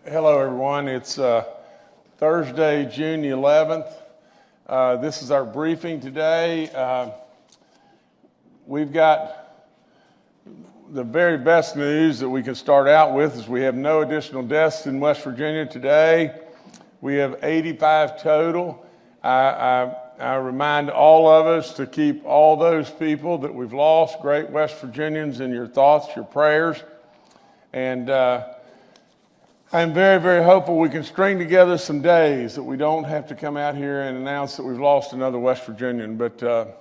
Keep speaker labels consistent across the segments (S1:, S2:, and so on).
S1: Hello, everyone. It's Thursday, June the 11th. This is our briefing today. We've got the very best news that we can start out with is we have no additional deaths in West Virginia today. We have 85 total. I remind all of us to keep all those people that we've lost, great West Virginians, in your thoughts, your prayers. And I'm very, very hopeful we can string together some days that we don't have to come out here and announce that we've lost another West Virginian. But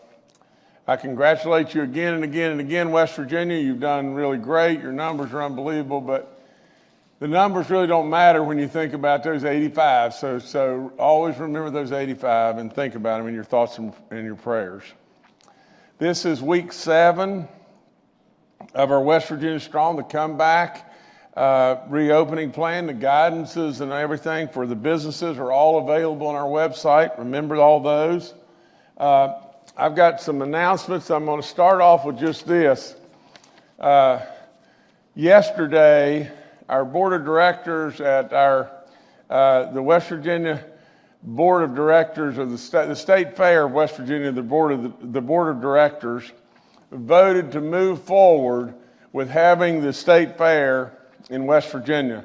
S1: I congratulate you again and again and again, West Virginia. You've done really great. Your numbers are unbelievable, but the numbers really don't matter when you think about those 85. So always remember those 85 and think about them in your thoughts and your prayers. This is week 7 of our West Virginia Strong, the comeback. Reopening plan, the guidances and everything for the businesses are all available on our website. Remember all those. I've got some announcements. I'm going to start off with just this. Yesterday, our board of directors at the West Virginia Board of Directors of the State Fair of West Virginia, the board of directors voted to move forward with having the State Fair in West Virginia.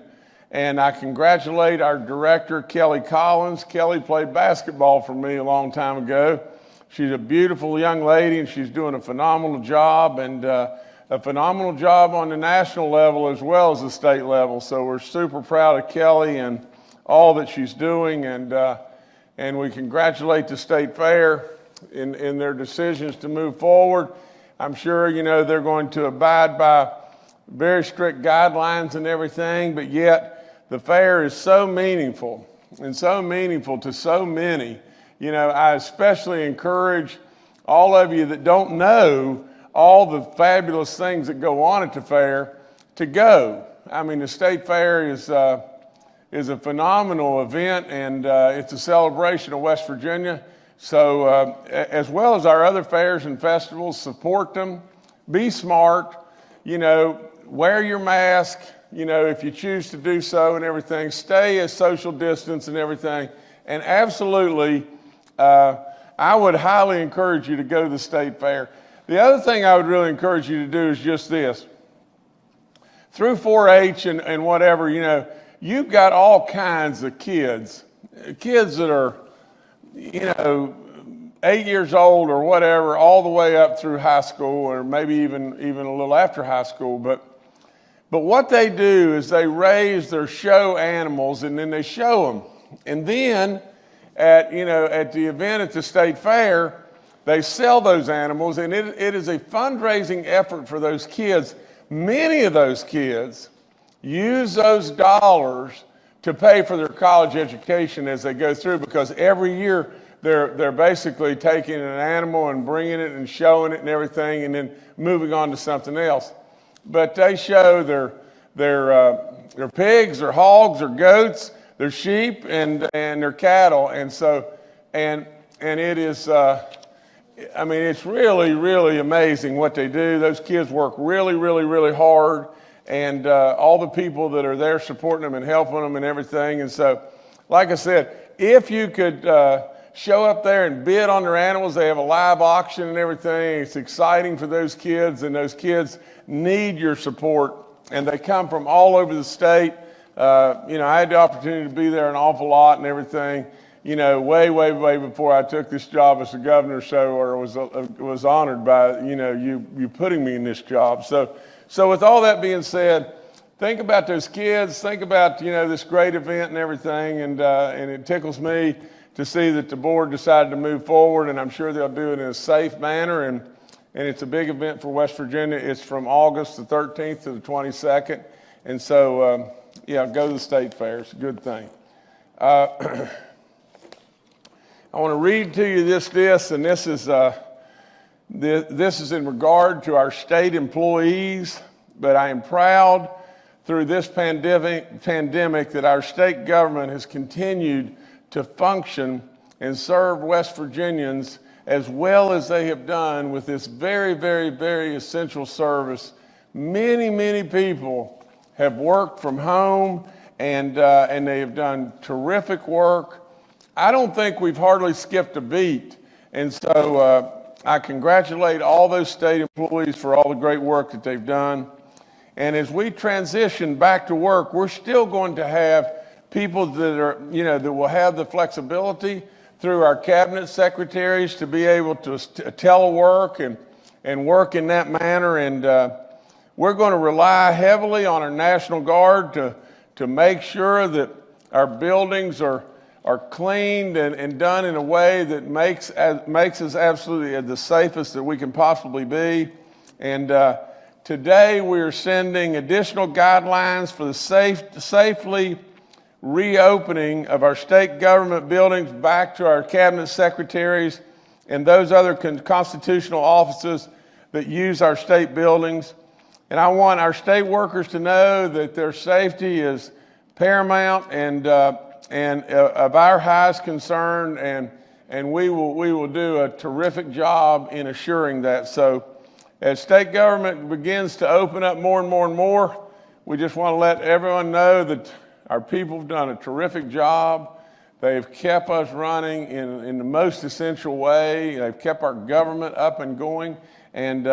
S1: And I congratulate our director, Kelly Collins. Kelly played basketball for me a long time ago. She's a beautiful young lady, and she's doing a phenomenal job, and a phenomenal job on the national level as well as the state level. So we're super proud of Kelly and all that she's doing, and we congratulate the State Fair in their decisions to move forward. I'm sure, they're going to abide by very strict guidelines and everything, but yet the fair is so meaningful and so meaningful to so many. I especially encourage all of you that don't know all the fabulous things that go on at the fair to go. I mean, the State Fair is a phenomenal event, and it's a celebration of West Virginia. So as well as our other fairs and festivals, support them, be smart, wear your mask, if you choose to do so and everything. Stay a social distance and everything. And absolutely, I would highly encourage you to go to the State Fair. The other thing I would really encourage you to do is just this. Through 4-H and whatever, you've got all kinds of kids that are, 8 years old or whatever, all the way up through high school, or maybe even a little after high school. But what they do is they raise their show animals, and then they show them. And then at the event at the State Fair, they sell those animals, and it is a fundraising effort for those kids. Many of those kids use those dollars to pay for their college education as they go through, because every year they're basically taking an animal and bringing it and showing it and everything, and then moving on to something else. But they show their pigs, their hogs, their goats, their sheep, and their cattle, and so and it is. It's really, really amazing what they do. Those kids work really, really, really hard, and all the people that are there supporting them and helping them and everything. And so, like I said, if you could show up there and bid on their animals, they have a live auction and everything. It's exciting for those kids, and those kids need your support, and they come from all over the state. I had the opportunity to be there an awful lot and everything, way before I took this job as the governor, or was honored by, you putting me in this job. So with all that being said, think about those kids, think about, this great event and everything, and it tickles me to see that the board decided to move forward, and I'm sure they'll do it in a safe manner, and it's a big event for West Virginia. It's from August the 13th to the 22nd, and so, go to the State Fair. It's a good thing. I want to read to you this, and this is in regard to our state employees, but I am proud through this pandemic that our state government has continued to function and serve West Virginians as well as they have done with this very, very, very essential service. Many, many people have worked from home and they have done terrific work. I don't think we've hardly skipped a beat, and so I congratulate all those state employees for all the great work that they've done. And as we transition back to work, we're still going to have people that are, that will have the flexibility through our cabinet secretaries to be able to telework and work in that manner. And we're going to rely heavily on our National Guard to make sure that our buildings are cleaned and done in a way that makes us absolutely the safest that we can possibly be. And today we are sending additional guidelines for the safely reopening of our state government buildings back to our cabinet secretaries and those other constitutional offices that use our state buildings. And I want our state workers to know that their safety is paramount and of our highest concern, and we will do a terrific job in assuring that. So as state government begins to open up more and more and more, we just want to let everyone know that our people have done a terrific job. They've kept us running in the most essential way. They've kept our government up and going, and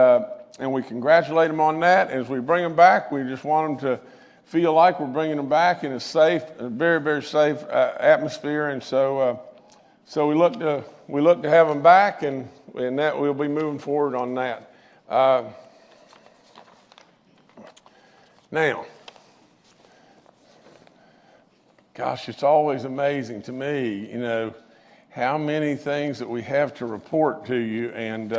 S1: we congratulate them on that. As we bring them back, we just want them to feel like we're bringing them back in a very, very safe atmosphere. And so we look to have them back, and that we'll be moving forward on that. Now, gosh, it's always amazing to me, how many things that we have to report to you, and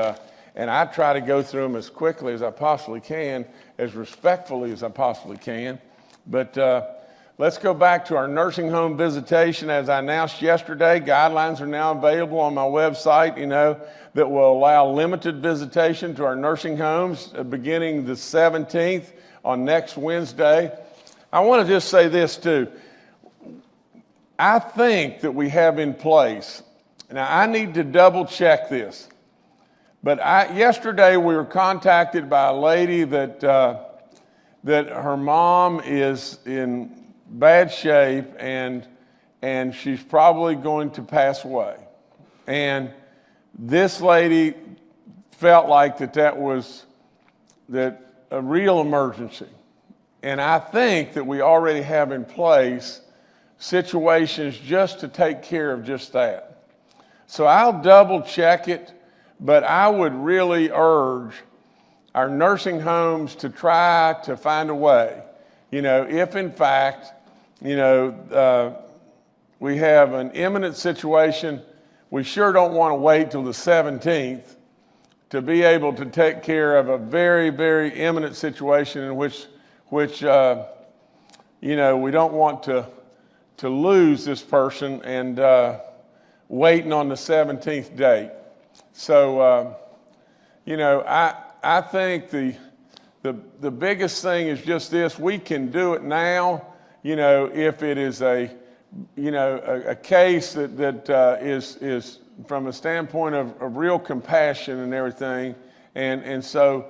S1: I try to go through them as quickly as I possibly can, as respectfully as I possibly can. But let's go back to our nursing home visitation. As I announced yesterday, guidelines are now available on my website, that will allow limited visitation to our nursing homes beginning the 17th on next Wednesday. I want to just say this too. I think that we have in place, now I need to double check this, but yesterday we were contacted by a lady that her mom is in bad shape and she's probably going to pass away. And this lady felt like that was a real emergency. And I think that we already have in place situations just to take care of just that. So I'll double check it, but I would really urge our nursing homes to try to find a way, if in fact, we have an imminent situation. We sure don't want to wait till the 17th to be able to take care of a very, very imminent situation in which we don't want to lose this person and waiting on the 17th date. So, I think the biggest thing is just this: we can do it now. If it is a case that is from a standpoint of real compassion and everything, and so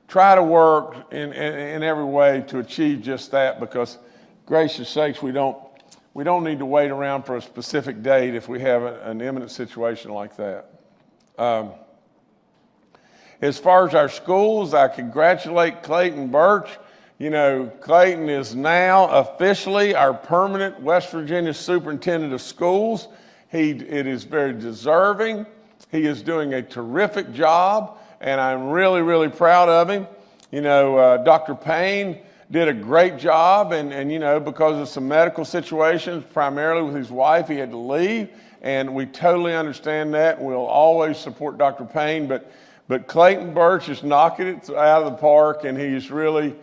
S1: try to work in every way to achieve just that, because gracious sakes, we don't need to wait around for a specific date if we have an imminent situation like that. As far as our schools, I congratulate Clayton Birch. Clayton is now officially our permanent West Virginia Superintendent of Schools. It is very deserving. He is doing a terrific job, and I'm really, really proud of him. Dr. Payne did a great job, and because of some medical situations, primarily with his wife, he had to leave, and we totally understand that. We'll always support Dr. Payne, but Clayton Birch is knocking it out of the park, and he's really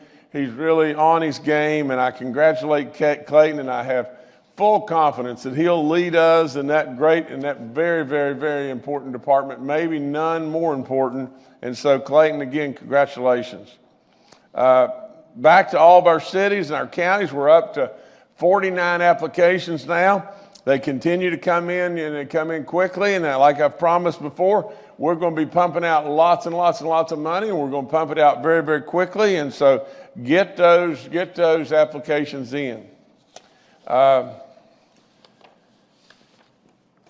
S1: on his game, and I congratulate Clayton, and I have full confidence that he'll lead us in that very, very, very important department, maybe none more important. And so Clayton, again, congratulations. Back to all of our cities and our counties, we're up to 49 applications now. They continue to come in, and they come in quickly, and like I've promised before, we're going to be pumping out lots and lots and lots of money, and we're going to pump it out very, very quickly. And so get those applications in.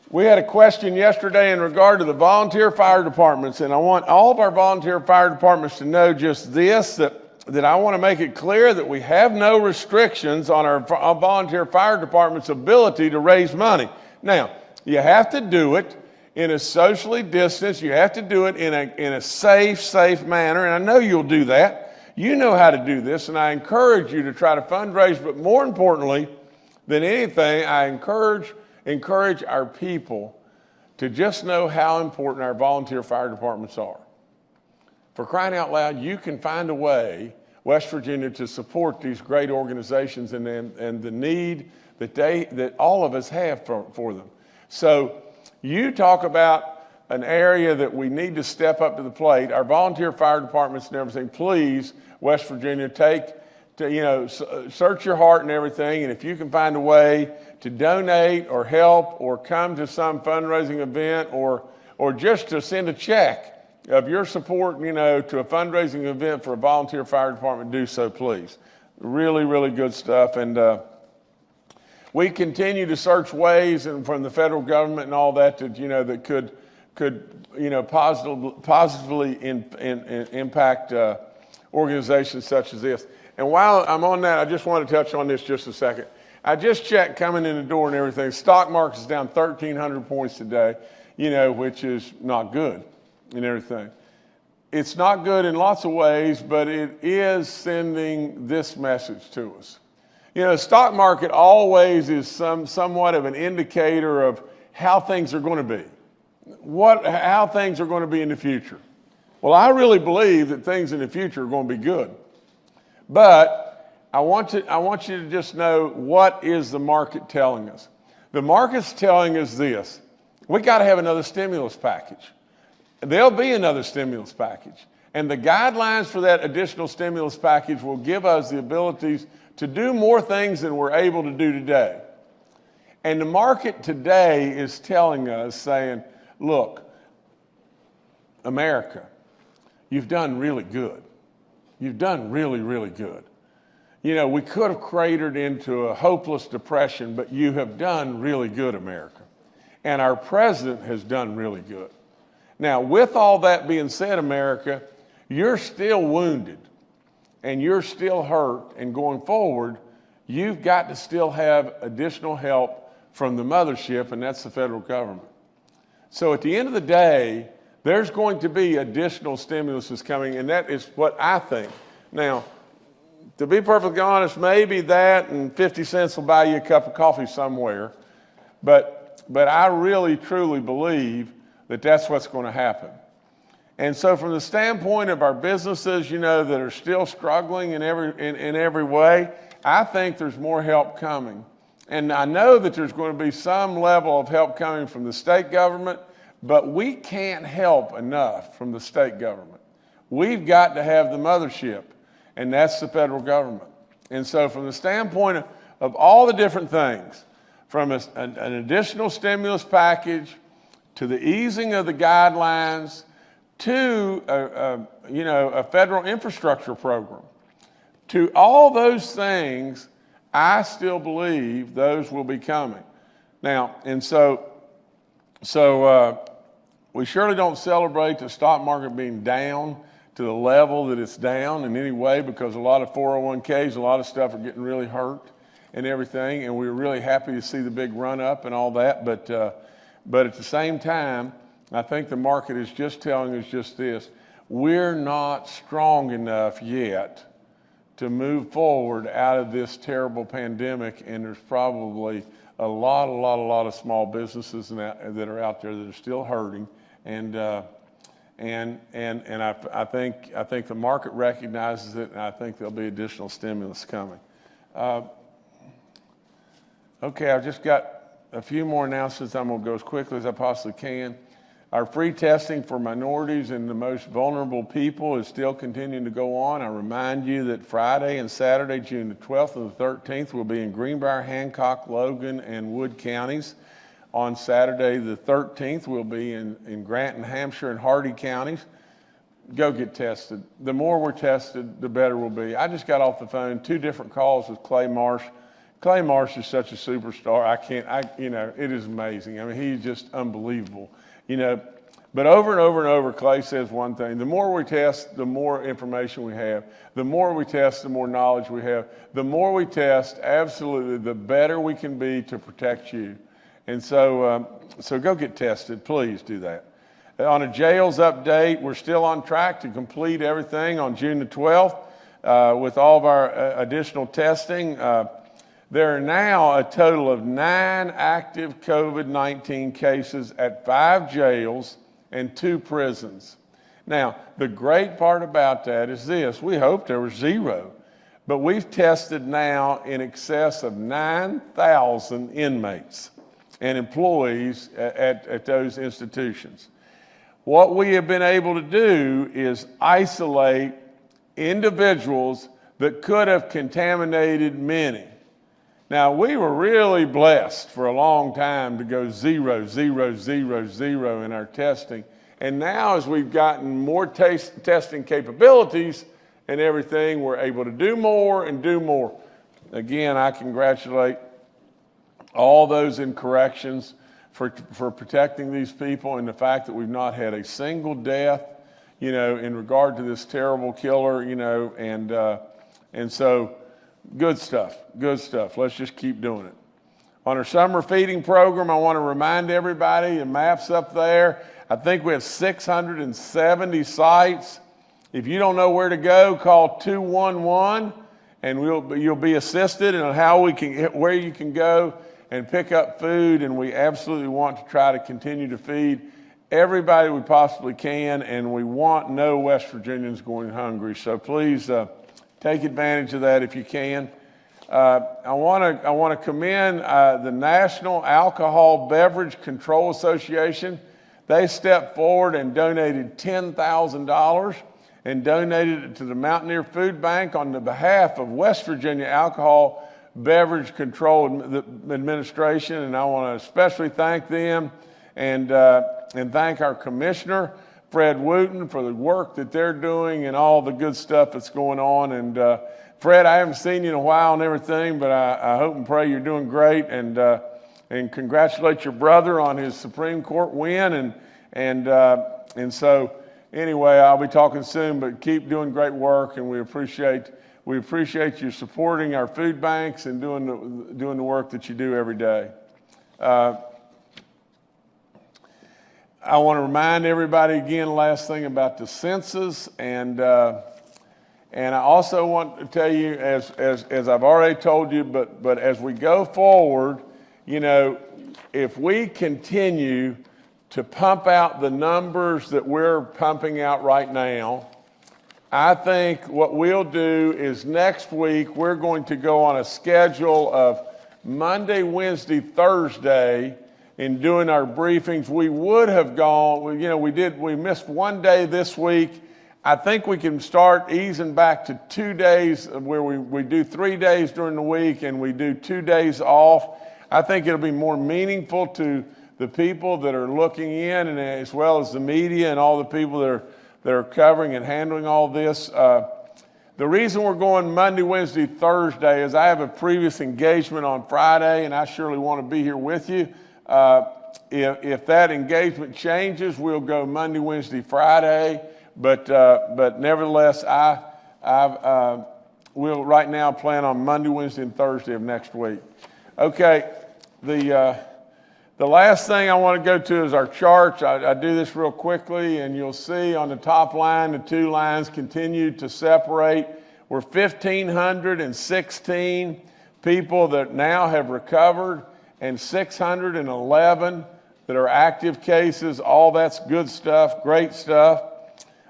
S1: We had a question yesterday in regard to the volunteer fire departments, and I want all of our volunteer fire departments to know just this, that I want to make it clear that we have no restrictions on our volunteer fire department's ability to raise money. Now, you have to do it in a socially distanced, you have to do it in a safe manner, and I know you'll do that. You know how to do this, and I encourage you to try to fundraise, but more importantly than anything, I encourage our people to just know how important our volunteer fire departments are. For crying out loud, you can find a way, West Virginia, to support these great organizations and the need that all of us have for them. So you talk about an area that we need to step up to the plate. Our volunteer fire departments and everything, please, West Virginia, search your heart and everything, and if you can find a way to donate or help or come to some fundraising event or just to send a check of your support, to a fundraising event for a volunteer fire department, do so, please. Really, really good stuff. And we continue to search ways and from the federal government and all that that could positively impact organizations such as this. And while I'm on that, I just want to touch on this just a second. I just checked coming in the door and everything. Stock market is down 1,300 points today, which is not good and everything. It's not good in lots of ways, but it is sending this message to us. The stock market always is somewhat of an indicator of how things are going to be, how things are going to be in the future. Well, I really believe that things in the future are going to be good. But I want you to just know, what is the market telling us? The market's telling us this: we got to have another stimulus package. There'll be another stimulus package. And the guidelines for that additional stimulus package will give us the abilities to do more things than we're able to do today. And the market today is telling us, saying, look, America, you've done really good. You've done really, really good. We could have cratered into a hopeless depression, but you have done really good, America. And our president has done really good. Now, with all that being said, America, you're still wounded and you're still hurt. And going forward, you've got to still have additional help from the mothership, and that's the federal government. So at the end of the day, there's going to be additional stimuluses coming, and that is what I think. Now, to be perfectly honest, maybe that and 50 cents will buy you a cup of coffee somewhere, but I really, truly believe that that's what's going to happen. And so from the standpoint of our businesses, that are still struggling in every way, I think there's more help coming. And I know that there's going to be some level of help coming from the state government, but we can't help enough from the state government. We've got to have the mothership, and that's the federal government. And so from the standpoint of all the different things, from an additional stimulus package to the easing of the guidelines to a federal infrastructure program, to all those things, I still believe those will be coming. Now, and so we surely don't celebrate the stock market being down to the level that it's down in any way, because a lot of 401ks, a lot of stuff are getting really hurt and everything, and we were really happy to see the big run up and all that, but at the same time, I think the market is just telling us just this: we're not strong enough yet to move forward out of this terrible pandemic, and there's probably a lot of small businesses that are out there that are still hurting, and I think the market recognizes it, and I think there'll be additional stimulus coming. Okay, I've just got a few more announcements. I'm going to go as quickly as I possibly can. Our free testing for minorities and the most vulnerable people is still continuing to go on. I remind you that Friday and Saturday, June the 12th and the 13th, will be in Greenbrier, Hancock, Logan, and Wood counties. On Saturday the 13th, we'll be in Grant and Hampshire and Hardy counties. Go get tested. The more we're tested, the better we'll be. I just got off the phone, 2 different calls with Clay Marsh. Clay Marsh is such a superstar. It is amazing. I mean, he's just unbelievable, But over and over and over, Clay says one thing: the more we test, the more information we have. The more we test, the more knowledge we have. The more we test, absolutely, the better we can be to protect you. And so go get tested. Please do that. On a jails update, we're still on track to complete everything on June the 12th with all of our additional testing. There are now a total of 9 active COVID-19 cases at 5 jails and 2 prisons. Now, the great part about that is this: we hoped there was 0, but we've tested now in excess of 9,000 inmates and employees at those institutions. What we have been able to do is isolate individuals that could have contaminated many. Now, we were really blessed for a long time to go 0, 0, 0, 0 in our testing. And now, as we've gotten more testing capabilities and everything, we're able to do more and do more. Again, I congratulate all those in corrections for protecting these people, and the fact that we've not had a single death, in regard to this terrible killer, and so good stuff. Let's just keep doing it. On our summer feeding program, I want to remind everybody, the map's up there. I think we have 670 sites. If you don't know where to go, call 211, and you'll be assisted in where you can go and pick up food. And we absolutely want to try to continue to feed everybody we possibly can, and we want no West Virginians going hungry. So please take advantage of that if you can. I want to commend the National Alcohol Beverage Control Association. They stepped forward and donated $10,000 and donated it to the Mountaineer Food Bank on the behalf of West Virginia Alcohol Beverage Control Administration. And I want to especially thank them and thank our commissioner, Fred Wooten, for the work that they're doing and all the good stuff that's going on. And Fred, I haven't seen you in a while and everything, but I hope and pray you're doing great. And congratulate your brother on his Supreme Court win. And so anyway, I'll be talking soon, but keep doing great work, and we appreciate you supporting our food banks and doing the work that you do every day. I want to remind everybody again, last thing about the census, and I also want to tell you, as I've already told you, but as we go forward, if we continue to pump out the numbers that we're pumping out right now, I think what we'll do is next week we're going to go on a schedule of Monday, Wednesday, Thursday in doing our briefings. We would have gone, we missed one day this week. I think we can start easing back to 2 days where we do 3 days during the week and we do 2 days off. I think it'll be more meaningful to the people that are looking in, and as well as the media and all the people that are covering and handling all this. The reason we're going Monday, Wednesday, Thursday is I have a previous engagement on Friday, and I surely want to be here with you. If that engagement changes, we'll go Monday, Wednesday, Friday. But nevertheless, I will right now plan on Monday, Wednesday, and Thursday of next week. Okay, the last thing I want to go to is our charts. I do this real quickly, and you'll see on the top line, the 2 lines continue to separate. We're 1,516 people that now have recovered, and 611 that are active cases. All that's good stuff, great stuff.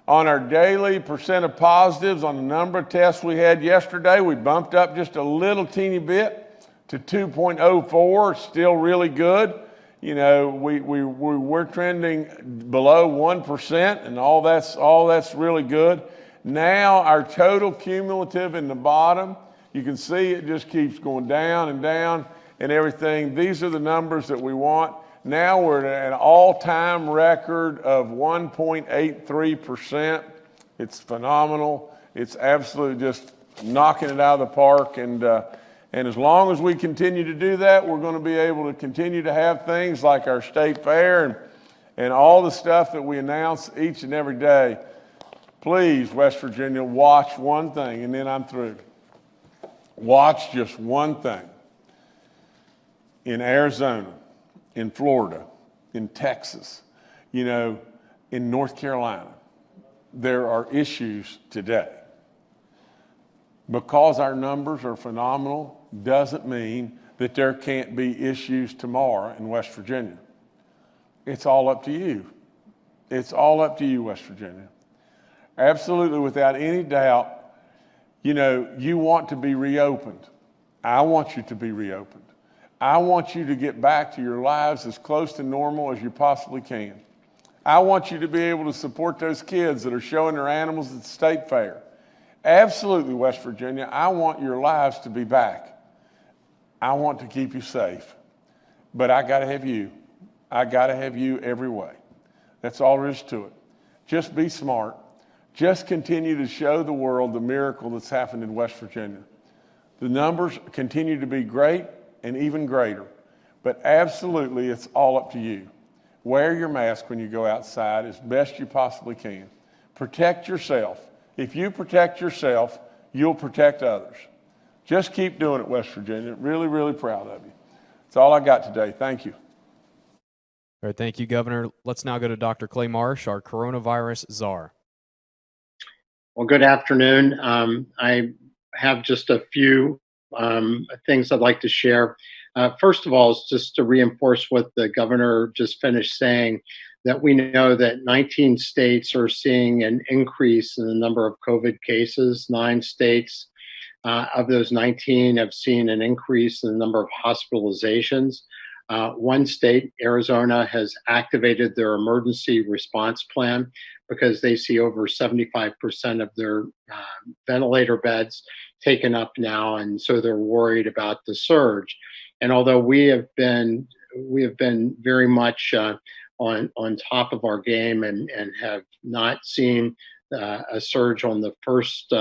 S1: On our daily percent of positives on the number of tests we had yesterday, we bumped up just a little teeny bit to 2.04, still really good. We're trending below 1%, and all that's really good. Now our total cumulative in the bottom, you can see it just keeps going down and down and everything. These are the numbers that we want. Now we're at an all-time record of 1.83%. It's phenomenal. It's absolutely just knocking it out of the park. And as long as we continue to do that, we're going to be able to continue to have things like our state fair and all the stuff that we announce each and every day. Please, West Virginia, watch one thing, and then I'm through. Watch just one thing. In Arizona, in Florida, in Texas, in North Carolina, there are issues today. Because our numbers are phenomenal doesn't mean that there can't be issues tomorrow in West Virginia. It's all up to you. It's all up to you, West Virginia. Absolutely, without any doubt, you want to be reopened. I want you to be reopened. I want you to get back to your lives as close to normal as you possibly can. I want you to be able to support those kids that are showing their animals at the state fair. Absolutely, West Virginia, I want your lives to be back. I want to keep you safe. But I got to have you. I got to have you every way. That's all there is to it. Just be smart. Just continue to show the world the miracle that's happened in West Virginia. The numbers continue to be great and even greater. But absolutely, it's all up to you. Wear your mask when you go outside as best you possibly can. Protect yourself. If you protect yourself, you'll protect others. Just keep doing it, West Virginia. Really, really proud of you. That's all I got today. Thank you.
S2: All right, thank you, Governor. Let's now go to Dr. Clay Marsh, our coronavirus czar.
S3: Well, good afternoon. I have just a few things I'd like to share. First of all, is just to reinforce what the governor just finished saying, that we know that 19 states are seeing an increase in the number of COVID cases. 9 states of those 19 have seen an increase in the number of hospitalizations. One state, Arizona, has activated their emergency response plan because they see over 75% of their ventilator beds taken up now, and so they're worried about the surge. And although we have been very much on top of our game and have not seen a surge on the first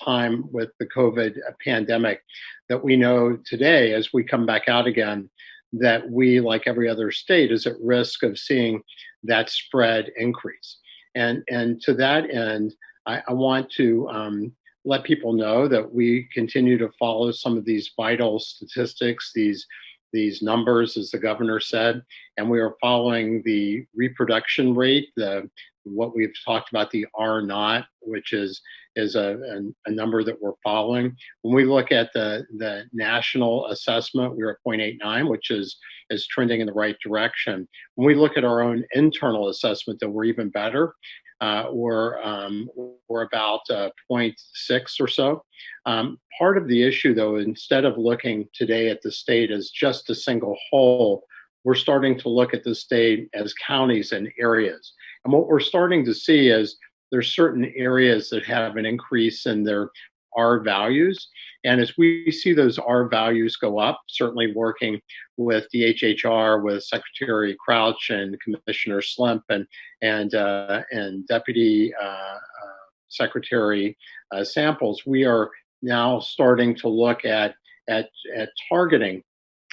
S3: time with the COVID pandemic, that we know today, as we come back out again, that we, like every other state, is at risk of seeing that spread increase. And to that end, I want to let people know that we continue to follow some of these vital statistics, these numbers, as the governor said, and we are following the reproduction rate, what we've talked about, the R0, which is a number that we're following. When we look at the national assessment, we're at 0.89, which is trending in the right direction. When we look at our own internal assessment, that we're even better. We're about 0.6 or so. Part of the issue, though, instead of looking today at the state as just a single whole, we're starting to look at the state as counties and areas. And what we're starting to see is there's certain areas that have an increase in their R values. And as we see those R values go up, certainly working with DHHR, with Secretary Crouch and Commissioner Slimp and Deputy Secretary Samples, we are now starting to look at targeting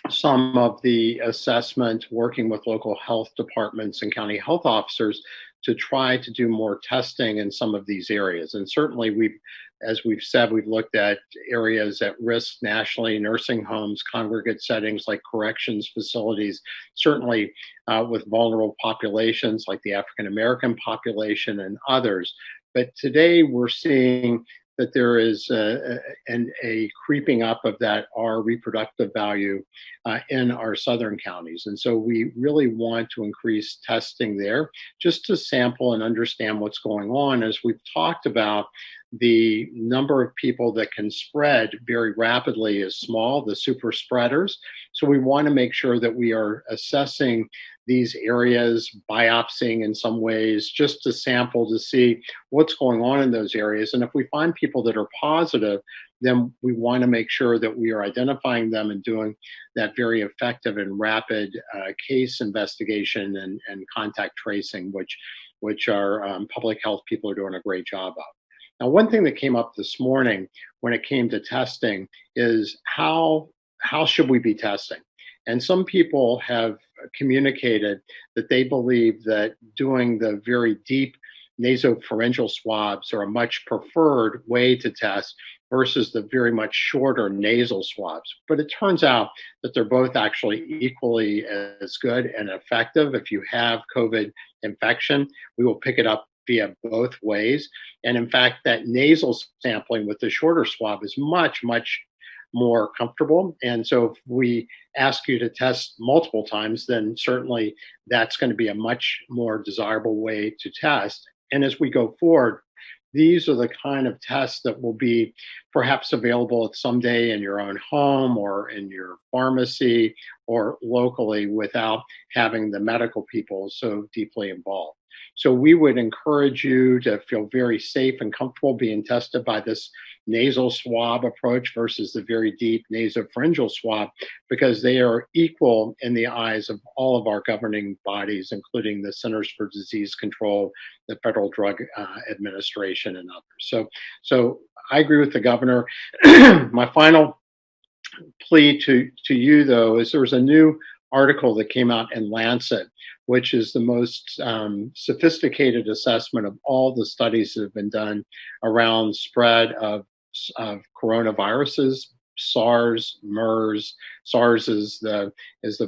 S3: some of the assessment, working with local health departments and county health officers to try to do more testing in some of these areas. And certainly as we've said, we've looked at areas at risk nationally, nursing homes, congregate settings like corrections facilities, certainly with vulnerable populations like the African American population and others. But today we're seeing that there is a creeping up of that R reproductive value in our southern counties. And so we really want to increase testing there just to sample and understand what's going on. As we've talked about, the number of people that can spread very rapidly is small, the super spreaders. So we want to make sure that we are assessing these areas, biopsying in some ways, just to sample to see what's going on in those areas. And if we find people that are positive, then we want to make sure that we are identifying them and doing that very effective and rapid case investigation and contact tracing, which our public health people are doing a great job of. Now, one thing that came up this morning when it came to testing is how should we be testing? And some people have communicated that they believe that doing the very deep nasopharyngeal swabs are a much preferred way to test versus the very much shorter nasal swabs. But it turns out that they're both actually equally as good and effective. If you have COVID infection, we will pick it up via both ways. And in fact, that nasal sampling with the shorter swab is much, much more comfortable. And so if we ask you to test multiple times, then certainly that's going to be a much more desirable way to test. And as we go forward, these are the kind of tests that will be perhaps available someday in your own home or in your pharmacy or locally without having the medical people so deeply involved. So we would encourage you to feel very safe and comfortable being tested by this nasal swab approach versus the very deep nasopharyngeal swab, because they are equal in the eyes of all of our governing bodies, including the Centers for Disease Control, the Federal Drug Administration, and others. So I agree with the governor. My final plea to you, though, is there's a new article that came out in Lancet, which is the most sophisticated assessment of all the studies that have been done around spread of coronaviruses, SARS, MERS. SARS is the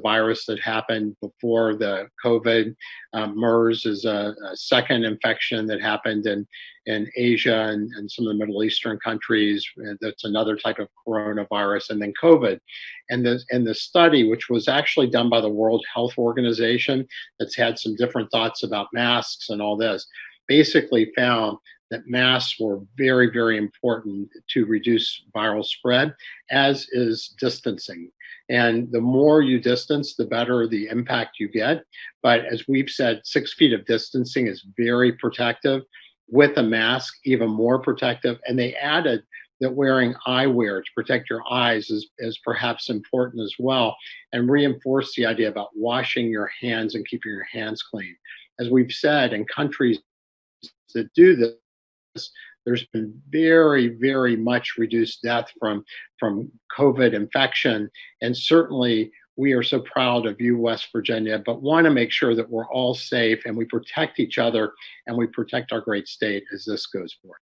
S3: virus that happened before the COVID. MERS is a second infection that happened in Asia and some of the Middle Eastern countries. That's another type of coronavirus, and then COVID. And the study, which was actually done by the World Health Organization, that's had some different thoughts about masks and all this, basically found that masks were very, very important to reduce viral spread, as is distancing. And the more you distance, the better the impact you get. But as we've said, 6 feet of distancing is very protective. With a mask, even more protective. And they added that wearing eyewear to protect your eyes is perhaps important as well, and reinforce the idea about washing your hands and keeping your hands clean. As we've said, in countries that do this, there's been very, very much reduced death from COVID infection. And certainly we are so proud of you, West Virginia, but want to make sure that we're all safe and we protect each other and we protect our great state as this goes forward.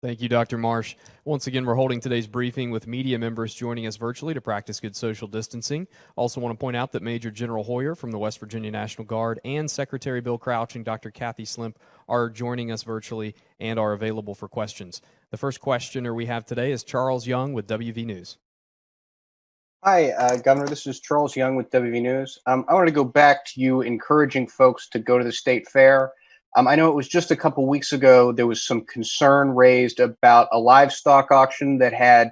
S2: Thank you, Dr. Marsh. Once again, we're holding today's briefing with media members joining us virtually to practice good social distancing. Also want to point out that Major General Hoyer from the West Virginia National Guard and Secretary Bill Crouch and Dr. Kathy Slimp are joining us virtually and are available for questions. The first questioner we have today is Charles Young with WV News.
S4: Hi, Governor. This is Charles Young with WV News. I want to go back to you encouraging folks to go to the state fair. I know it was just a couple weeks ago there was some concern raised about a livestock auction that had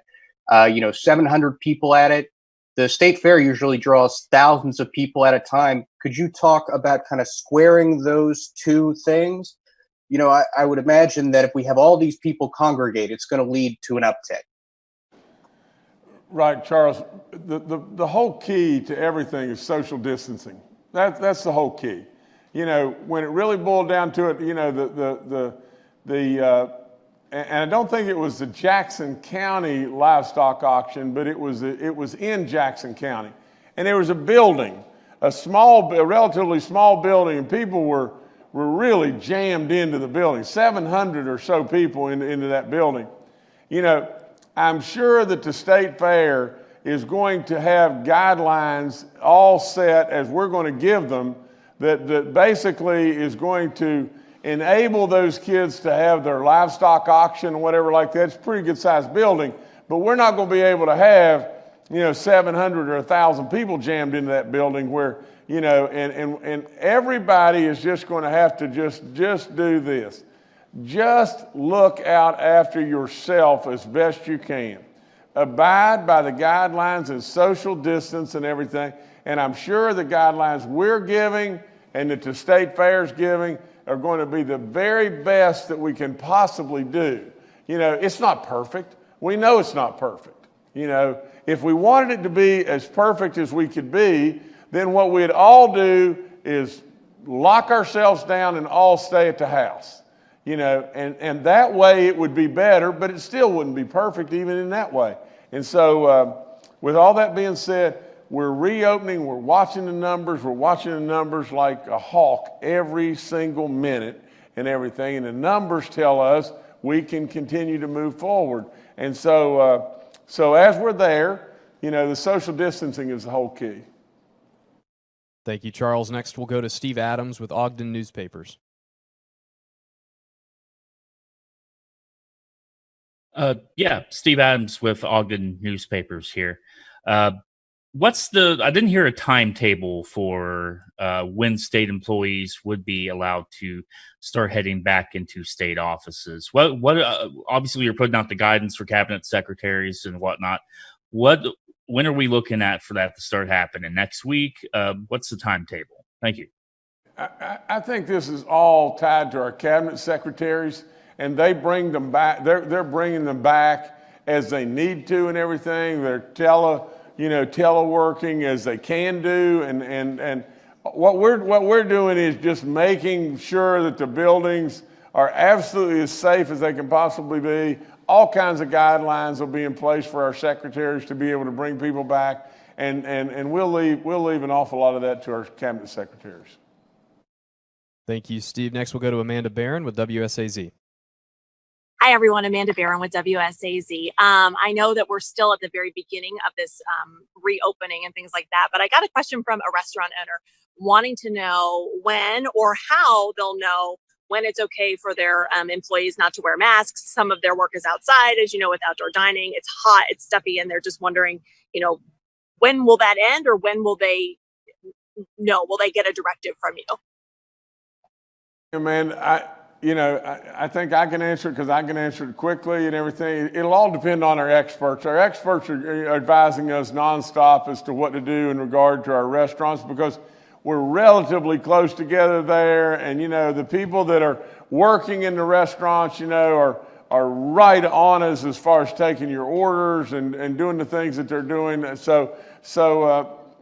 S4: 700 people at it. The state fair usually draws thousands of people at a time. Could you talk about kind of squaring those two things? I would imagine that if we have all these people congregate, it's going to lead to an uptick.
S1: Right, Charles. The whole key to everything is social distancing. That's the whole key. When it really boiled down to it, and I don't think it was the Jackson County livestock auction, but it was in Jackson County, and there was a building, a relatively small building, and people were really jammed into the building. 700 or so people into that building. I'm sure that the state fair is going to have guidelines all set as we're going to give them that basically is going to enable those kids to have their livestock auction or whatever like that. It's a pretty good sized building, but we're not going to be able to have 700 or 1,000 people jammed into that building where and everybody is just going to have to just do this. Just look out after yourself as best you can. abide by the guidelines and social distance and everything. And I'm sure the guidelines we're giving and that the state fair is giving are going to be the very best that we can possibly do. You know, it's not perfect. We know it's not perfect. You know, if we wanted it to be as perfect as we could be, then what we'd all do is lock ourselves down and all stay at the house. You know, and that way it would be better, but it still wouldn't be perfect even in that way. And so with all that being said, we're reopening, we're watching the numbers like a hawk every single minute and everything. And the numbers tell us we can continue to move forward. And so as we're there, you know, the social distancing is the whole key.
S2: Thank you, Charles. Next, we'll go to Steve Adams with Ogden Newspapers.
S5: Yeah, Steve Adams with Ogden Newspapers here. I didn't hear a timetable for when state employees would be allowed to start heading back into state offices. Obviously you're putting out the guidance for cabinet secretaries and whatnot. When are we looking at for that to start happening? Next week? What's the timetable? Thank you.
S1: I think this is all tied to our cabinet secretaries, and they bring them back. They're bringing them back as they need to and everything. They're teleworking as they can do, and what we're doing is just making sure that the buildings are absolutely as safe as they can possibly be. All kinds of guidelines will be in place for our secretaries to be able to bring people back, and we'll leave an awful lot of that to our cabinet secretaries.
S2: Thank you, Steve. Next, we'll go to Amanda Barron with WSAZ.
S6: Hi, everyone. Amanda Barron with WSAZ. I know that we're still at the very beginning of this reopening and things like that, but I got a question from a restaurant owner wanting to know when or how they'll know when it's okay for their employees not to wear masks. Some of their work is outside, as you know, with outdoor dining. It's hot, it's stuffy, and they're just wondering, you know, when will that end, or when will they know? Will they get a directive from you?
S1: Man, I think I can answer it because I can answer it quickly and everything. It'll all depend on our experts. Our experts are advising us nonstop as to what to do in regard to our restaurants, because we're relatively close together there. And, you know, the people that are working in the restaurants, you know, are right on us as far as taking your orders and doing the things that they're doing. So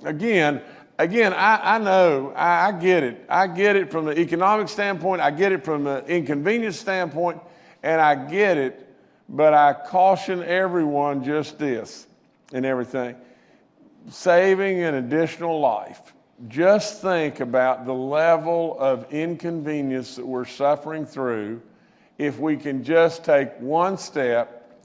S1: again, I know, I get it. I get it from the economic standpoint. I get it from the inconvenience standpoint, and I get it, but I caution everyone just this and everything. Saving an additional life. Just think about the level of inconvenience that we're suffering through if we can just take one step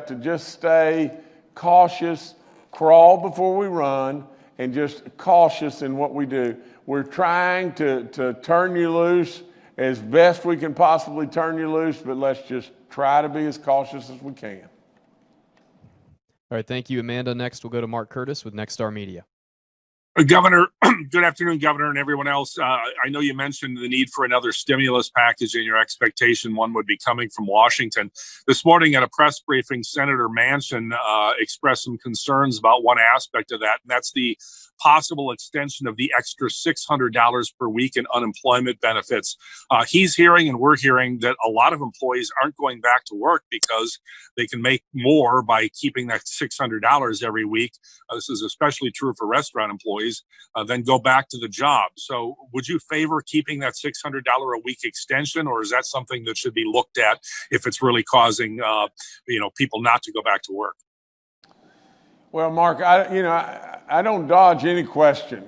S1: to just stay cautious, crawl before we run, and just cautious in what we do. We're trying to turn you loose as best we can possibly turn you loose, but let's just try to be as cautious as we can.
S2: All right, thank you, Amanda. Next, we'll go to Mark Curtis with Nexstar Media.
S7: Governor, good afternoon, Governor, and everyone else. I know you mentioned the need for another stimulus package and your expectation one would be coming from Washington. This morning at a press briefing, Senator Manchin expressed some concerns about one aspect of that, and that's the possible extension of the extra $600 per week in unemployment benefits. He's hearing, and we're hearing, that a lot of employees aren't going back to work because they can make more by keeping that $600 every week. This is especially true for restaurant employees, then go back to the job. So would you favor keeping that $600 a week extension, or is that something that should be looked at if it's really causing people not to go back to work?
S1: Well, Mark, I don't dodge any question,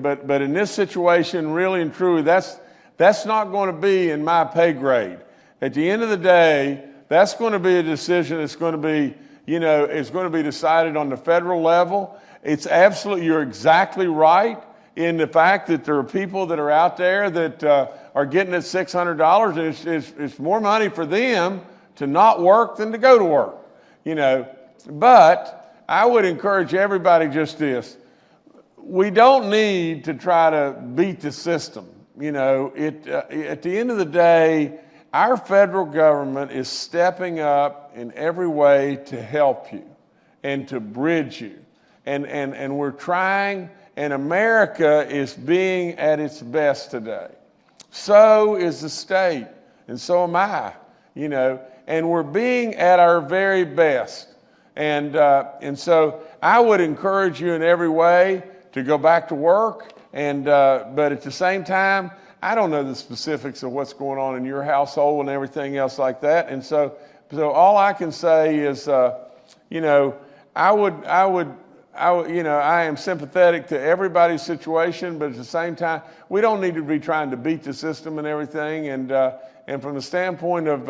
S1: but in this situation, really and truly, that's not going to be in my pay grade. At the end of the day, that's going to be a decision that's going to be, it's going to be decided on the federal level. It's absolutely, you're exactly right in the fact that there are people that are out there that are getting at $600, and it's more money for them to not work than to go to work, But I would encourage everybody just this. We don't need to try to beat the system. At the end of the day, our federal government is stepping up in every way to help you and to bridge you. And we're trying, and America is being at its best today. So is the state, and so am I, and we're being at our very best. And so I would encourage you in every way to go back to work, but at the same time, I don't know the specifics of what's going on in your household and everything else like that. And so all I can say is, I am sympathetic to everybody's situation, but at the same time, we don't need to be trying to beat the system and everything. And from the standpoint of,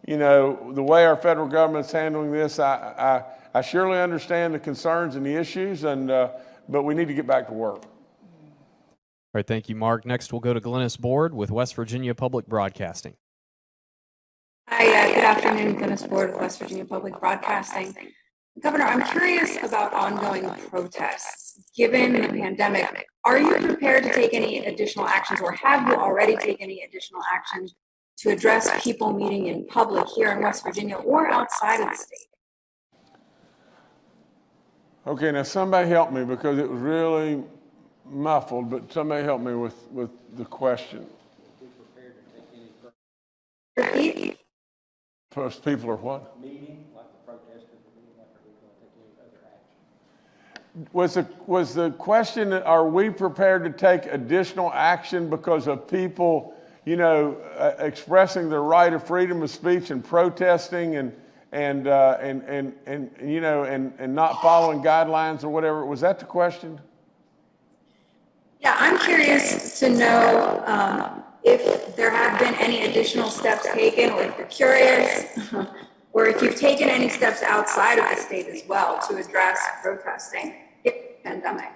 S1: the way our federal government's handling this, I surely understand the concerns and the issues, but we need to get back to work.
S2: All right, thank you, Mark. Next, we'll go to Glennis Board with West Virginia Public Broadcasting.
S8: Hi, good afternoon, Glennis Board with West Virginia Public Broadcasting. Governor, I'm curious about ongoing protests. Given the pandemic, are you prepared to take any additional actions, or have you already taken any additional actions to address people meeting in public here in West Virginia or outside of the state?
S1: Okay, now somebody help me, because it was really muffled, but somebody help me with the question.
S8: Repeat.
S1: First, people are what?
S9: Meeting, like the protesters are meeting, after we're going to take any other action.
S1: Was the question, are we prepared to take additional action because of people, expressing their right of freedom of speech and protesting and not following guidelines or whatever? Was that the question?
S8: Yeah, I'm curious to know if there have been any additional steps taken, or if you're curious, or if you've taken any steps outside of the state as well to address protesting in the pandemic.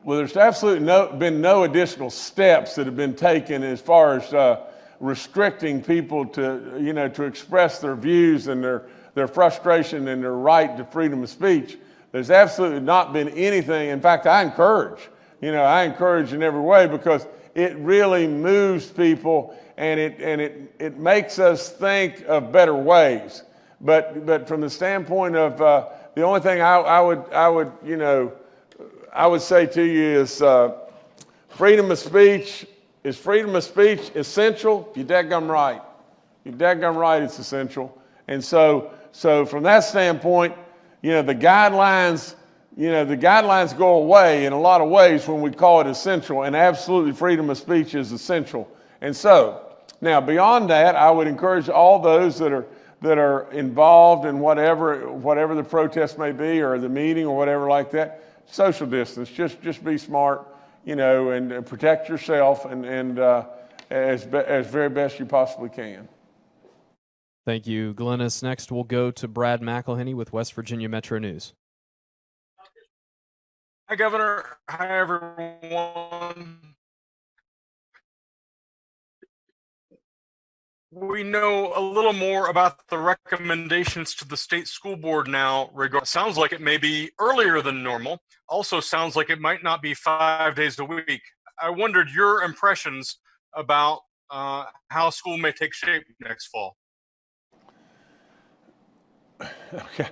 S1: Well, there's absolutely been no additional steps that have been taken as far as restricting people to express their views and their frustration and their right to freedom of speech. There's absolutely not been anything. In fact, I encourage in every way, because it really moves people, and it makes us think of better ways. But from the standpoint of the only thing I would say to you is freedom of speech. Is freedom of speech essential? You're dadgum right. You're dadgum right, it's essential. And so from that standpoint, the guidelines go away in a lot of ways when we call it essential, and absolutely freedom of speech is essential. And so now beyond that, I would encourage all those that are involved in whatever the protest may be, or the meeting or whatever like that, social distance, just be smart, and protect yourself and as very best you possibly can.
S2: Thank you, Glennis. Next, we'll go to Brad McElhenney with West Virginia Metro News.
S10: Hi, Governor. Hi, everyone. We know a little more about the recommendations to the state school board now. Sounds like it may be earlier than normal. Also sounds like it might not be 5 days a week. I wondered your impressions about how school may take shape next fall.
S1: Okay,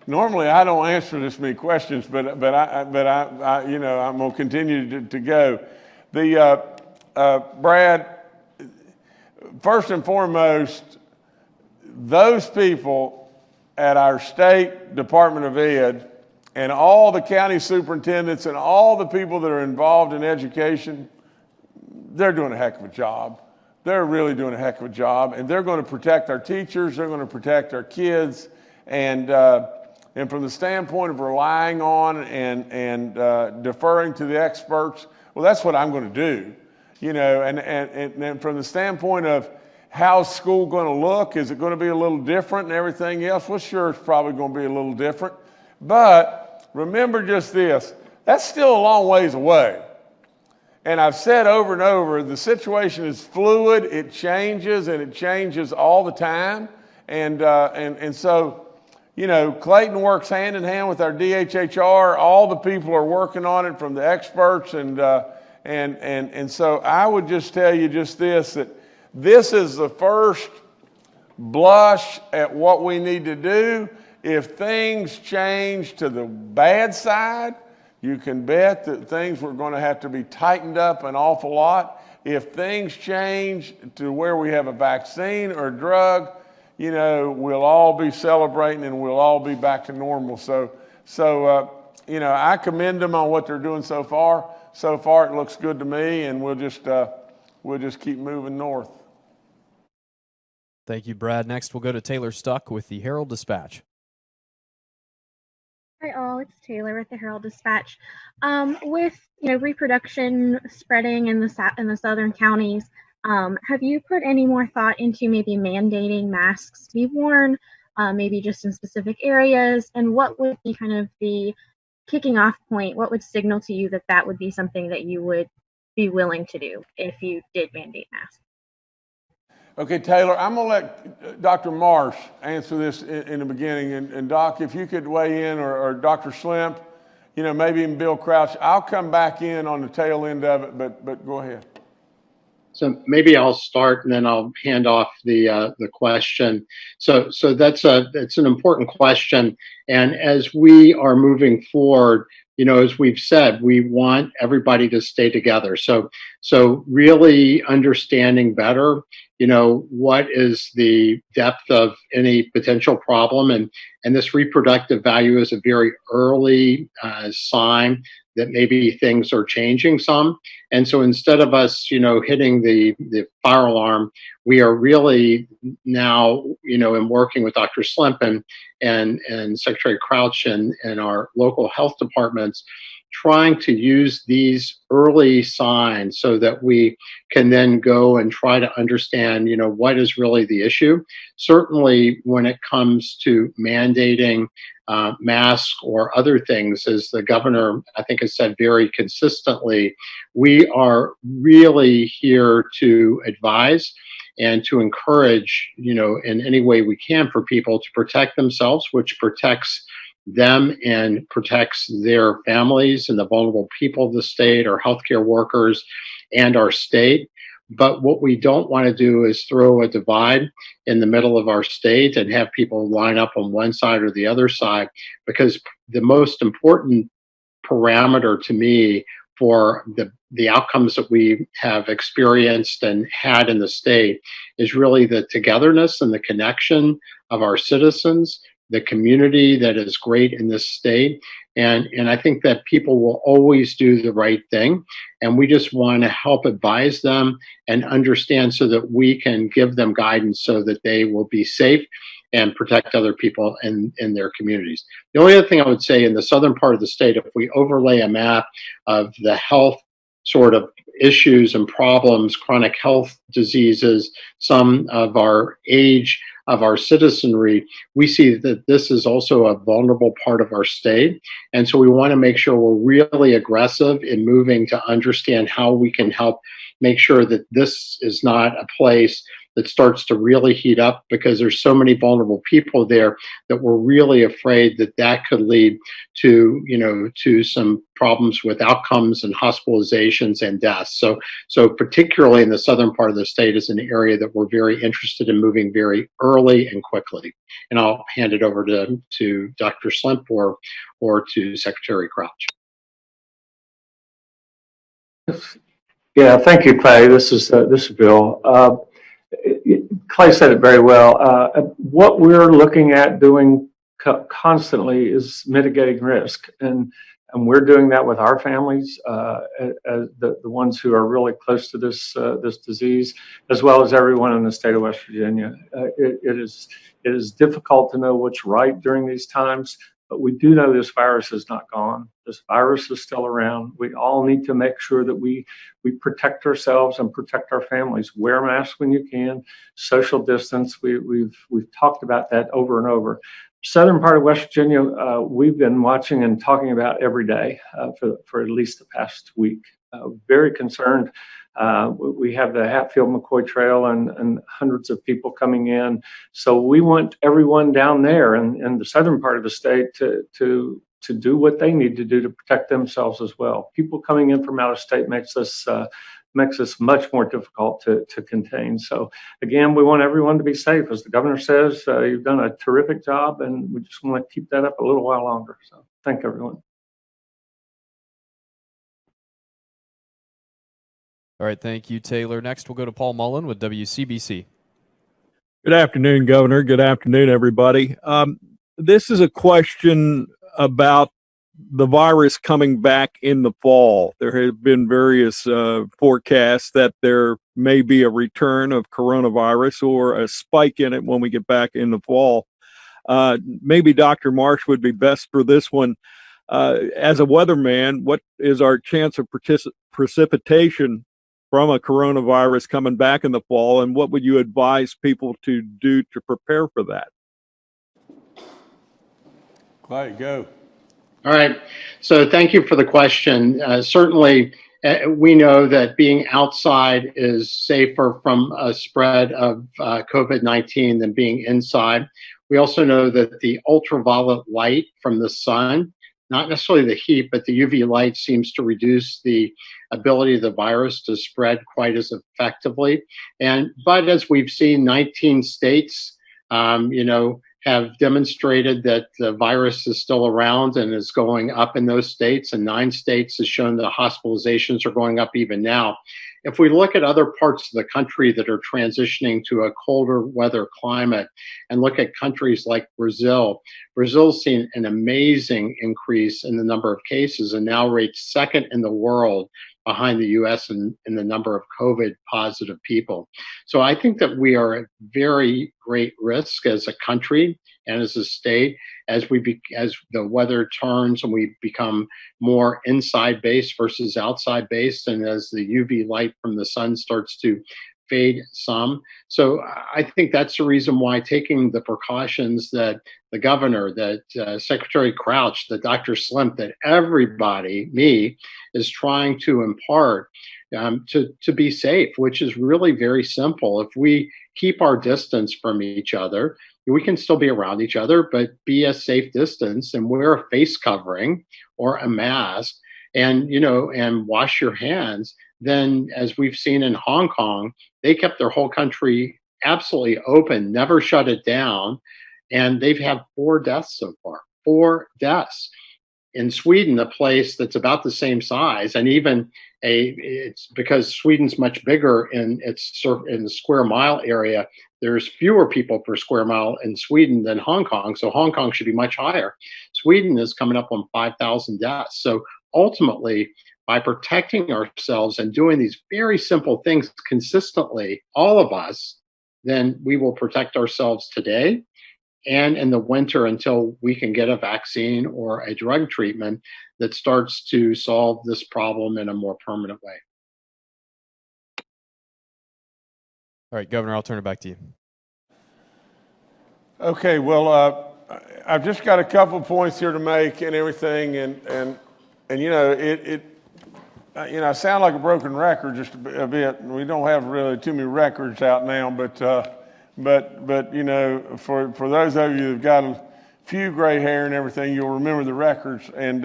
S1: normally I don't answer this many questions, but I'm going to continue to go. Brad, first and foremost, those people at our state Department of Ed and all the county superintendents and all the people that are involved in education, they're doing a heck of a job. They're really doing a heck of a job, and they're going to protect our teachers. They're going to protect our kids, and from the standpoint of relying on and deferring to the experts, well, that's what I'm going to do. And from the standpoint of how's school going to look, is it going to be a little different and everything else? Well, sure, it's probably going to be a little different. But remember just this, that's still a long ways away. And I've said over and over, the situation is fluid, it changes, and it changes all the time. And so, Clayton works hand in hand with our DHHR. All the people are working on it, from the experts, and And so I would just tell you just this, that this is the first blush at what we need to do. If things change to the bad side, you can bet that things were going to have to be tightened up an awful lot. If things change to where we have a vaccine or a drug, you know, we'll all be celebrating and we'll all be back to normal. So you know, I commend them on what they're doing so far. So far, it looks good to me, and we'll just keep moving north.
S2: Thank you, Brad. Next, we'll go to Taylor Stuck with the Herald-Dispatch.
S11: Hi all, it's Taylor with the Herald-Dispatch. With reproduction spreading in the southern counties, have you put any more thought into maybe mandating masks to be worn, maybe just in specific areas? And what would be kind of the kicking off point? What would signal to you that that would be something that you would be willing to do if you did mandate masks?
S1: Okay, Taylor, I'm going to let Dr. Marsh answer this in the beginning. And Doc, if you could weigh in, or Dr. Slimp, you know, maybe even Bill Crouch. I'll come back in on the tail end of it, but go ahead.
S3: So maybe I'll start and then I'll hand off the question. So it's an important question. And as we are moving forward, you know, as we've said, we want everybody to stay together. So really understanding better, you know, what is the depth of any potential problem, and this reproductive value is a very early sign that maybe things are changing some. And so instead of us, you know, hitting the fire alarm, we are really now, you know, in working with Dr. Slimp and Secretary Crouch and our local health departments, trying to use these early signs so that we can then go and try to understand, you know, what is really the issue. Certainly when it comes to mandating masks or other things, as the governor, I think, has said very consistently, we are really here to advise and to encourage, you know, in any way we can for people to protect themselves, which protects them and protects their families and the vulnerable people of the state, our healthcare workers, and our state. But what we don't want to do is throw a divide in the middle of our state and have people line up on one side or the other side, because the most important parameter to me for the outcomes that we have experienced and had in the state is really the togetherness and the connection of our citizens, the community that is great in this state. And I think that people will always do the right thing. And we just want to help advise them and understand so that we can give them guidance so that they will be safe and protect other people in their communities. The only other thing I would say, in the southern part of the state, if we overlay a map of the health sort of issues and problems, chronic health diseases, some of our age of our citizenry, we see that this is also a vulnerable part of our state. And so we want to make sure we're really aggressive in moving to understand how we can help make sure that this is not a place that starts to really heat up, because there's so many vulnerable people there that we're really afraid that that could lead to, you know, to some problems with outcomes and hospitalizations and deaths. So particularly in the southern part of the state is an area that we're very interested in moving very early and quickly. And I'll hand it over to Dr. Slimp or to Secretary Crouch.
S12: Yeah, thank you, Clay. This is Bill. Clay said it very well. What we're looking at doing constantly is mitigating risk, and we're doing that with our families, as the ones who are really close to this disease, as well as everyone in the state of West Virginia. It is difficult to know what's right during these times, but we do know this virus is not gone. This virus is still around. We all need to make sure that we protect ourselves and protect our families. Wear masks when you can. Social distance. We've talked about that over and over. Southern part of West Virginia, we've been watching and talking about every day for at least the past week. Very concerned. We have the Hatfield-McCoy Trail and hundreds of people coming in. So we want everyone down there in the southern part of the state to to do what they need to do to protect themselves as well. People coming in from out of state makes us much more difficult to contain. So again, we want everyone to be safe. As the governor says, you've done a terrific job, and we just want to keep that up a little while longer. So thank everyone.
S2: All right, thank you, Taylor. Next, we'll go to Paul Mullen with WCBC.
S13: Good afternoon, Governor. Good afternoon, everybody. This is a question about the virus coming back in the fall. There have been various forecasts that there may be a return of coronavirus or a spike in it when we get back in the fall. Maybe Dr. Marsh would be best for this one. As a weatherman, what is our chance of precipitation from a coronavirus coming back in the fall, and what would you advise people to do to prepare for that?
S1: Clay, go.
S3: All right. So thank you for the question. Certainly, we know that being outside is safer from a spread of COVID-19 than being inside. We also know that the ultraviolet light from the sun, not necessarily the heat, but the UV light seems to reduce the ability of the virus to spread quite as effectively. But as we've seen, 19 states, have demonstrated that the virus is still around and is going up in those states, and 9 states has shown that hospitalizations are going up even now. If we look at other parts of the country that are transitioning to a colder weather climate and look at countries like Brazil, Brazil's seen an amazing increase in the number of cases and now rates second in the world behind the US in the number of COVID positive people. So I think that we are at very great risk as a country and as a state as the weather turns and we become more inside based versus outside based, and as the UV light from the sun starts to fade some. So I think that's the reason why taking the precautions that the governor, that Secretary Crouch, that Dr. Slimp, that everybody, me, is trying to impart to be safe, which is really very simple. If we keep our distance from each other, we can still be around each other, but be a safe distance and wear a face covering or a mask and wash your hands. Then, as we've seen in Hong Kong, they kept their whole country absolutely open, never shut it down. And they've had 4 deaths so far, 4 deaths. In Sweden, a place that's about the same size, and even it's because Sweden's much bigger in the square mile area. There's fewer people per square mile in Sweden than Hong Kong, so Hong Kong should be much higher. Sweden is coming up on 5,000 deaths. So ultimately, by protecting ourselves and doing these very simple things consistently, all of us, then we will protect ourselves today and in the winter until we can get a vaccine or a drug treatment that starts to solve this problem in a more permanent way.
S2: All right, Governor, I'll turn it back to you.
S1: Okay, well, I've just got a couple of points here to make and everything, and I sound like a broken record just a bit. We don't have really too many records out now, but for those of you who've got a few gray hair and everything, you'll remember the records. And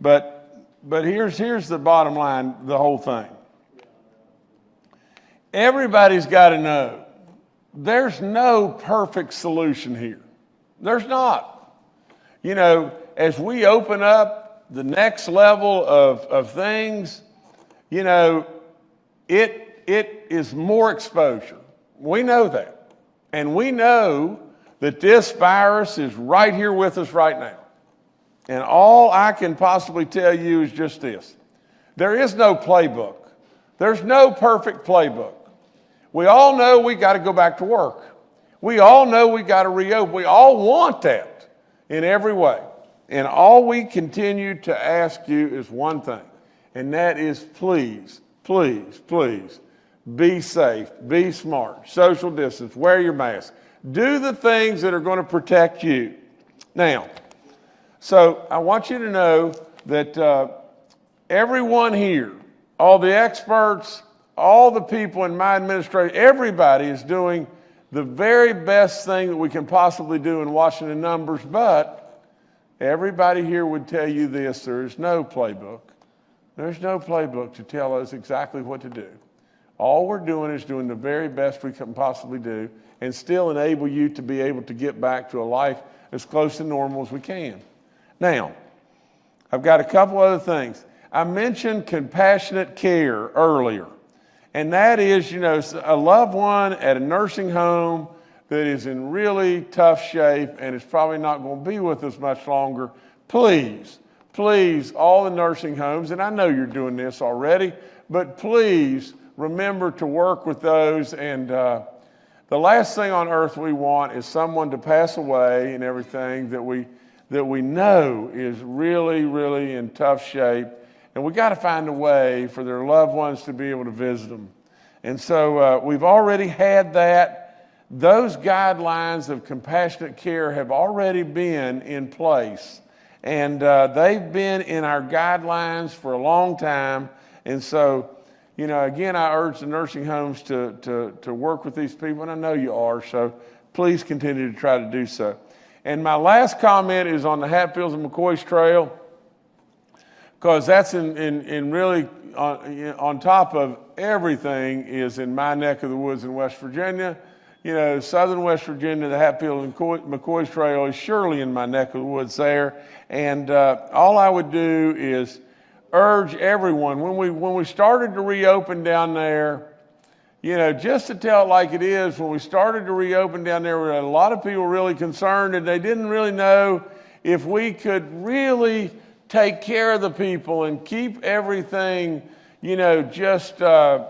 S1: but here's the bottom line, the whole thing. Everybody's got to know there's no perfect solution here. There's not. As we open up the next level of things, it is more exposure. We know that. And we know that this virus is right here with us right now. And all I can possibly tell you is just this. There is no playbook. There's no perfect playbook. We all know we got to go back to work. We all know we got to reopen. We all want that in every way. And all we continue to ask you is one thing, and that is please, please, please be safe, be smart, social distance, wear your mask, do the things that are going to protect you. Now, so I want you to know that everyone here, all the experts, all the people in my administration, everybody is doing the very best thing that we can possibly do in watching the numbers, but everybody here would tell you this: there is no playbook. There's no playbook to tell us exactly what to do. All we're doing is doing the very best we can possibly do and still enable you to be able to get back to a life as close to normal as we can. Now, I've got a couple other things. I mentioned compassionate care earlier, and that is, a loved one at a nursing home that is in really tough shape and is probably not going to be with us much longer. Please, all the nursing homes, and I know you're doing this already, but please remember to work with those. And the last thing on earth we want is someone to pass away and everything that we know is really, really in tough shape. And we got to find a way for their loved ones to be able to visit them. And so we've already had that. Those guidelines of compassionate care have already been in place. And they've been in our guidelines for a long time. And so, again, I urge the nursing homes to work with these people, and I know you are, so please continue to try to do so. And my last comment is on the Hatfields and McCoys Trail, because that's in really on top of everything is in my neck of the woods in West Virginia. Southern West Virginia, the Hatfield and McCoys Trail is surely in my neck of the woods there. And all I would do is urge everyone, when we started to reopen down there, just to tell it like it is, when we started to reopen down there, we had a lot of people really concerned, and they didn't really know if we could really take care of the people and keep everything, just as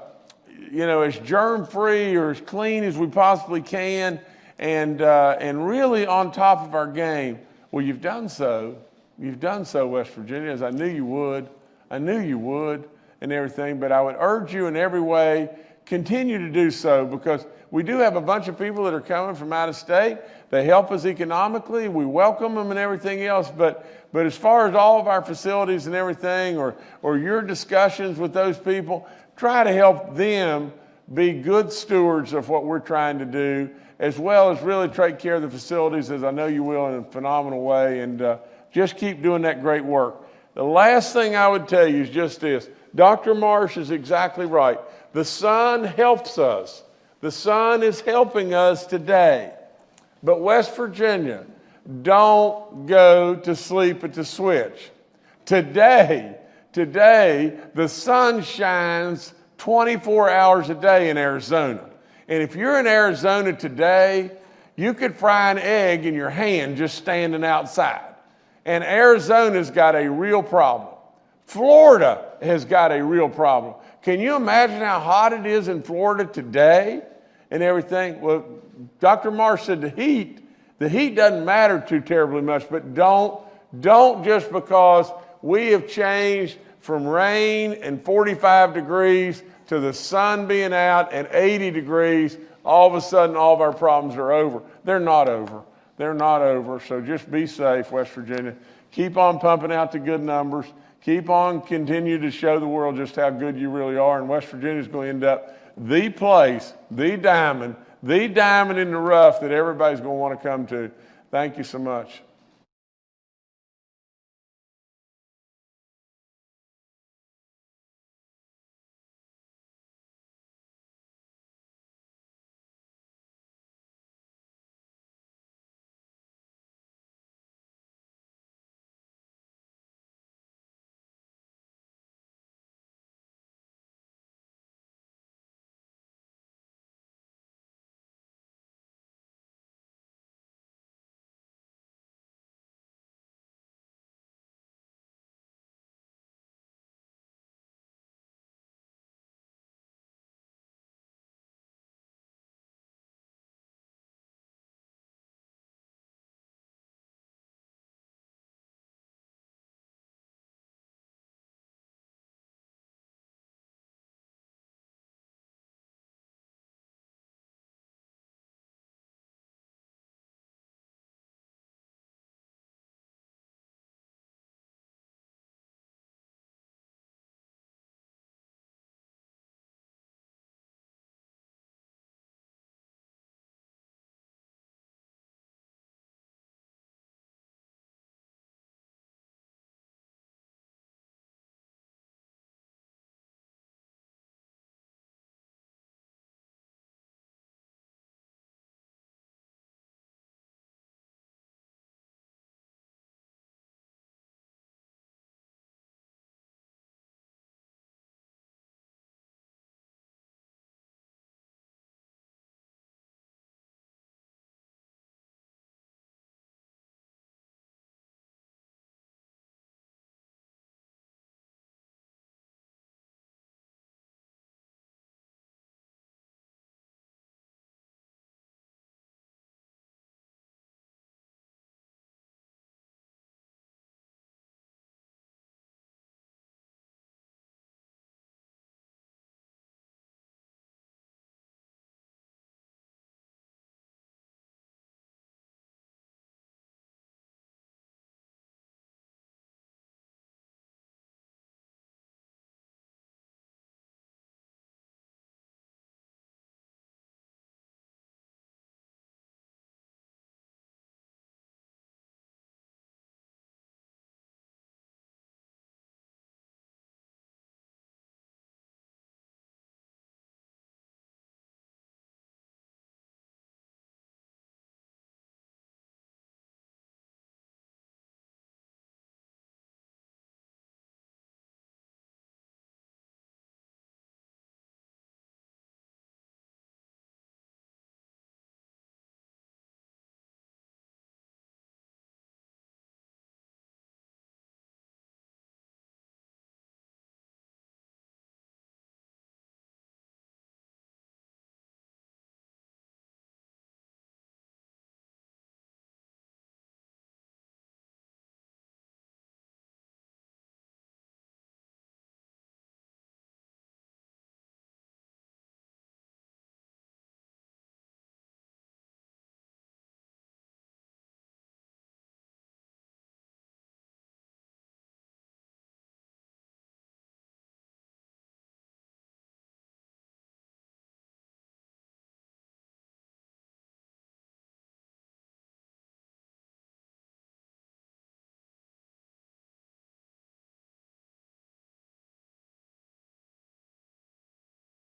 S1: germ-free or as clean as we possibly can, and really on top of our game. Well, you've done so. You've done so, West Virginia, as I knew you would. I knew you would and everything, but I would urge you in every way, continue to do so, because we do have a bunch of people that are coming from out of state. They help us economically. We welcome them and everything else, but as far as all of our facilities and everything, or your discussions with those people, try to help them be good stewards of what we're trying to do, as well as really take care of the facilities, as I know you will, in a phenomenal way, and just keep doing that great work. The last thing I would tell you is just this. Dr. Marsh is exactly right. The sun helps us. The sun is helping us today. But West Virginia, don't go to sleep at the switch. Today, the sun shines 24 hours a day in Arizona. And if you're in Arizona today, you could fry an egg in your hand just standing outside. And Arizona's got a real problem. Florida has got a real problem. Can you imagine how hot it is in Florida today and everything? Well, Dr. Marsh said the heat doesn't matter too terribly much, but don't just because we have changed from rain and 45 degrees to the sun being out and 80 degrees, all of a sudden all of our problems are over. They're not over. They're not over. So just be safe, West Virginia. Keep on pumping out the good numbers. Keep on continue to show the world just how good you really are. And West Virginia is going to end up the place, the diamond in the rough that everybody's going to want to come to. Thank you so much.